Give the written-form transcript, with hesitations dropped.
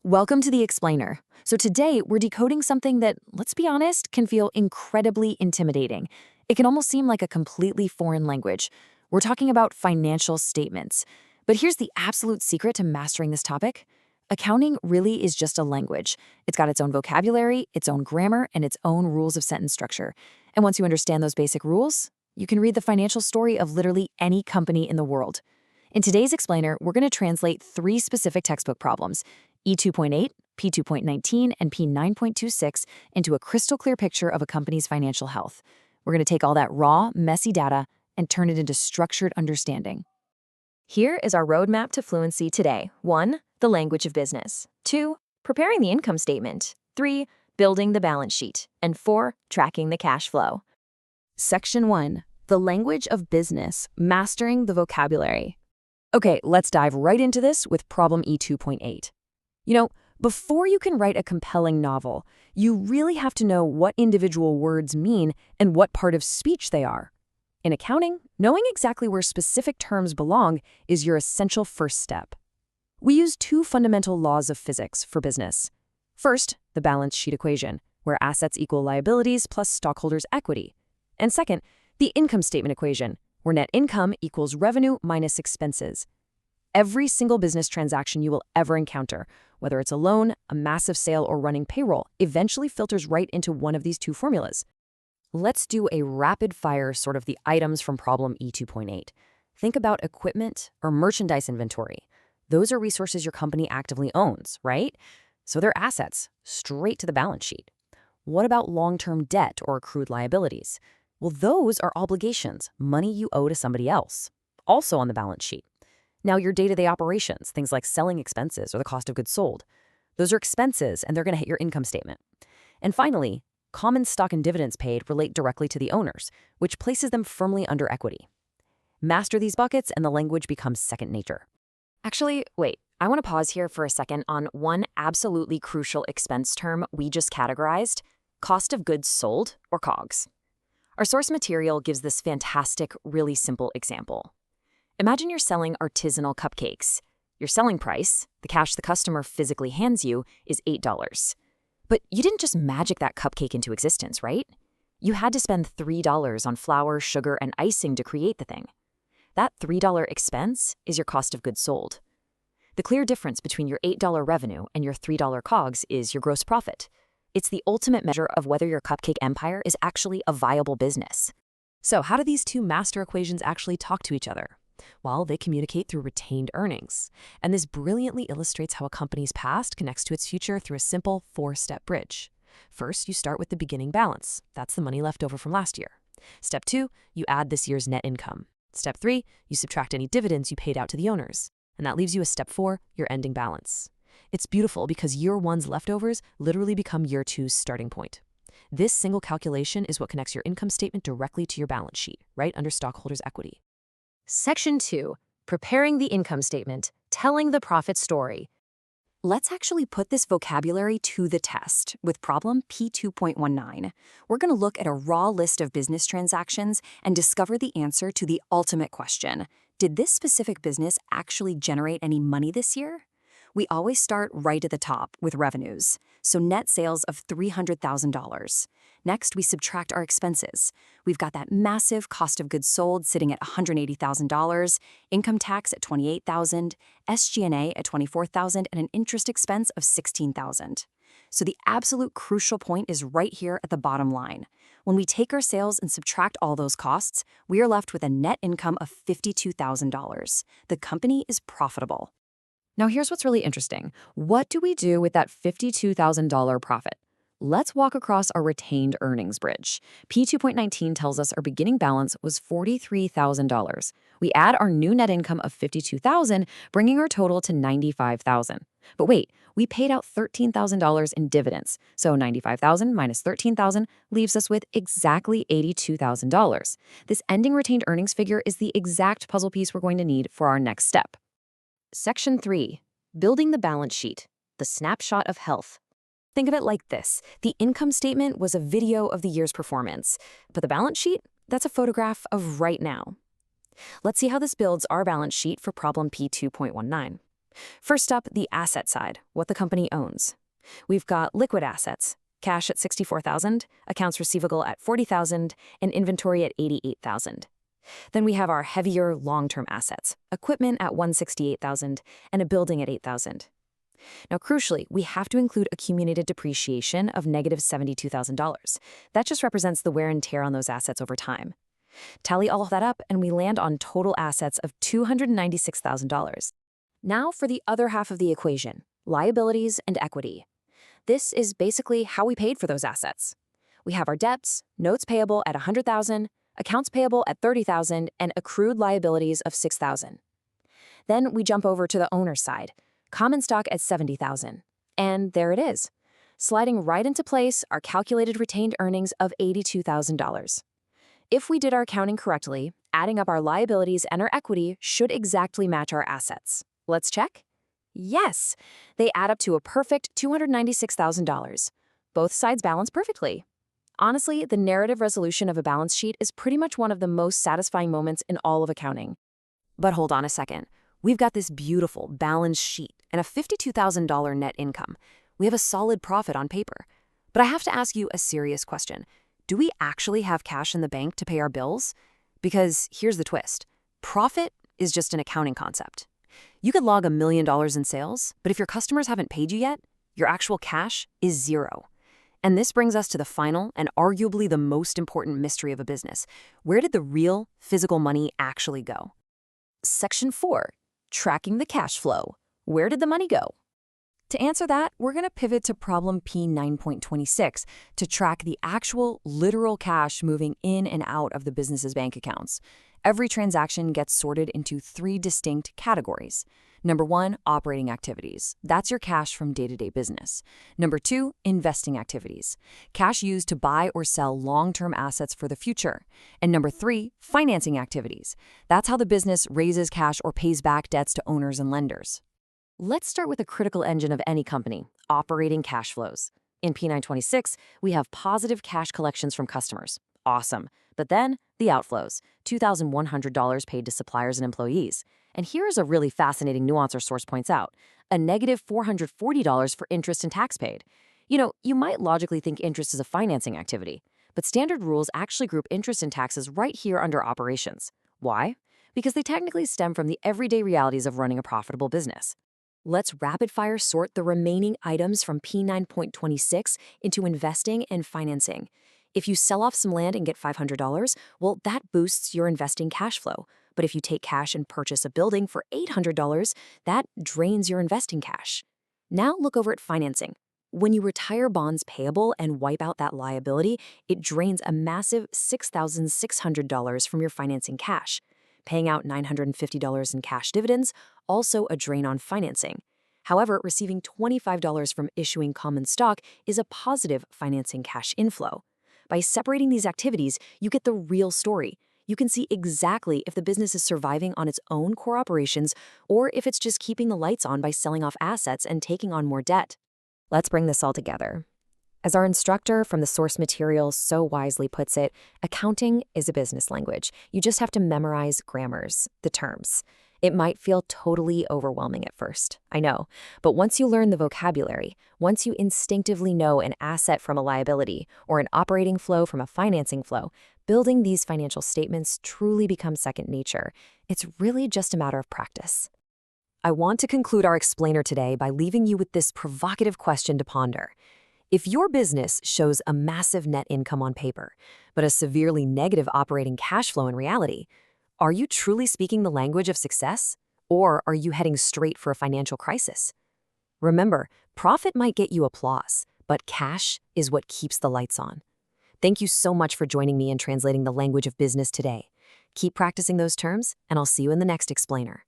Welcome to the Explainer. So today we're decoding something that, let's be honest, can feel incredibly intimidating. It can almost seem like a completely foreign language. We're talking about financial statements. But here's the absolute secret to mastering this topic. Accounting really is just a language. It's got its own vocabulary, its own grammar, and its own rules of sentence structure. And once you understand those basic rules, you can read the financial story of literally any company in the world. In today's Explainer, we're going to translate three specific textbook problems, E2.8, P2.19, and P9.26, into a crystal clear picture of a company's financial health. We're going to take all that raw, messy data and turn it into structured understanding. Here is our roadmap to fluency today. 1. The language of business. 2. Preparing the income statement. 3. Building the balance sheet. And 4. Tracking the cash flow. Section 1. The language of business. Mastering the vocabulary. Okay, let's dive right into this with problem E2.8. Before you can write a compelling novel, you really have to know what individual words mean and what part of speech they are. In accounting, knowing exactly where specific terms belong is your essential first step. We use two fundamental laws of physics for business. First, the balance sheet equation, where assets equal liabilities plus stockholders' equity. And second, the income statement equation, where net income equals revenue minus expenses. Every single business transaction you will ever encounter, whether it's a loan, a massive sale, or running payroll, eventually filters right into one of these two formulas. Let's do a rapid fire sort of the items from problem E2.8. Think about equipment or merchandise inventory. Those are resources your company actively owns, right? So they're assets, straight to the balance sheet. What about long-term debt or accrued liabilities? Well, those are obligations, money you owe to somebody else, also on the balance sheet. Now, your day-to-day operations, things like selling expenses or the cost of goods sold, those are expenses and they're going to hit your income statement. And finally, common stock and dividends paid relate directly to the owners, which places them firmly under equity. Master these buckets and the language becomes second nature. Actually, wait, I want to pause here for a second on one absolutely crucial expense term we just categorized, cost of goods sold, or COGS. Our source material gives this fantastic, really simple example. Imagine you're selling artisanal cupcakes. Your selling price, the cash the customer physically hands you, is $8. But you didn't just magic that cupcake into existence, right? You had to spend $3 on flour, sugar, and icing to create the thing. That $3 expense is your cost of goods sold. The clear difference between your $8 revenue and your $3 COGS is your gross profit. It's the ultimate measure of whether your cupcake empire is actually a viable business. So how do these two master equations actually talk to each other? Well, they communicate through retained earnings. And this brilliantly illustrates how a company's past connects to its future through a simple four-step bridge. First, you start with the beginning balance. That's the money left over from last year. Step 2, you add this year's net income. Step 3, you subtract any dividends you paid out to the owners. And that leaves you with Step 4, your ending balance. It's beautiful because year 1's leftovers literally become year 2's starting point. This single calculation is what connects your income statement directly to your balance sheet, right under stockholders' equity. Section 2. Preparing the income statement, telling the profit story. Let's actually put this vocabulary to the test with problem P2.19. We're going to look at a raw list of business transactions and discover the answer to the ultimate question. Did this specific business actually generate any money this year? We always start right at the top with revenues, so net sales of $300,000. Next, we subtract our expenses. We've got that massive cost of goods sold sitting at $180,000, income tax at $28,000, SG&A at $24,000, and an interest expense of $16,000. So the absolute crucial point is right here at the bottom line. When we take our sales and subtract all those costs, we are left with a net income of $52,000. The company is profitable. Now here's what's really interesting. What do we do with that $52,000 profit? Let's walk across our retained earnings bridge. P2.19 tells us our beginning balance was $43,000. We add our new net income of $52,000, bringing our total to $95,000. But wait, we paid out $13,000 in dividends, so $95,000 minus $13,000 leaves us with exactly $82,000. This ending retained earnings figure is the exact puzzle piece we're going to need for our next step. Section 3. Building the balance sheet, the snapshot of health. Think of it like this. The income statement was a video of the year's performance, but the balance sheet, that's a photograph of right now. Let's see how this builds our balance sheet for problem P2.19. First up, the asset side, what the company owns. We've got liquid assets, cash at $64,000, accounts receivable at $40,000, and inventory at $88,000. Then we have our heavier long-term assets, equipment at $168,000, and a building at $8,000. Now, crucially, we have to include accumulated depreciation of -$72,000. That just represents the wear and tear on those assets over time. Tally all of that up, and we land on total assets of $296,000. Now for the other half of the equation, liabilities and equity. This is basically how we paid for those assets. We have our debts, notes payable at $100,000, accounts payable at $30,000, and accrued liabilities of $6,000. Then we jump over to the owner's side, common stock at $70,000. And there it is. Sliding right into place are calculated retained earnings of $82,000. If we did our accounting correctly, adding up our liabilities and our equity should exactly match our assets. Let's check. Yes, they add up to a perfect $296,000. Both sides balance perfectly. Honestly, the narrative resolution of a balance sheet is pretty much one of the most satisfying moments in all of accounting. But hold on a second. We've got this beautiful balanced sheet and a $52,000 net income. We have a solid profit on paper. But I have to ask you a serious question. Do we actually have cash in the bank to pay our bills? Because here's the twist. Profit is just an accounting concept. You could log $1 million in sales, but if your customers haven't paid you yet, your actual cash is zero. And this brings us to the final and arguably the most important mystery of a business. Where did the real physical money actually go? Section 4, tracking the cash flow. Where did the money go? To answer that, we're going to pivot to problem P9.26 to track the actual literal cash moving in and out of the business's bank accounts. Every transaction gets sorted into 3 distinct categories. Number 1, operating activities. That's your cash from day-to-day business. Number 2, investing activities. Cash used to buy or sell long-term assets for the future. And number 3, financing activities. That's how the business raises cash or pays back debts to owners and lenders. Let's start with a critical engine of any company, operating cash flows. In P926, we have positive cash collections from customers. Awesome. But then, the outflows, $2,100 paid to suppliers and employees. And here's a really fascinating nuance our source points out, a negative $440 for interest and tax paid. You might logically think interest is a financing activity, but standard rules actually group interest and taxes right here under operations. Why? Because they technically stem from the everyday realities of running a profitable business. Let's rapid-fire sort the remaining items from P9.26 into investing and financing. If you sell off some land and get $500, well, that boosts your investing cash flow. But if you take cash and purchase a building for $800, that drains your investing cash. Now look over at financing. When you retire bonds payable and wipe out that liability, it drains a massive $6,600 from your financing cash. Paying out $950 in cash dividends, also a drain on financing. However, receiving $25 from issuing common stock is a positive financing cash inflow. By separating these activities, you get the real story. You can see exactly if the business is surviving on its own core operations or if it's just keeping the lights on by selling off assets and taking on more debt. Let's bring this all together. As our instructor from the source material so wisely puts it, accounting is a business language. You just have to memorize grammars, the terms. It might feel totally overwhelming at first, I know, but once you learn the vocabulary, once you instinctively know an asset from a liability or an operating flow from a financing flow, building these financial statements truly becomes second nature. It's really just a matter of practice. I want to conclude our explainer today by leaving you with this provocative question to ponder. If your business shows a massive net income on paper, but a severely negative operating cash flow in reality, are you truly speaking the language of success? Or are you heading straight for a financial crisis? Remember, profit might get you applause, but cash is what keeps the lights on. Thank you so much for joining me in translating the language of business today. Keep practicing those terms, and I'll see you in the next explainer.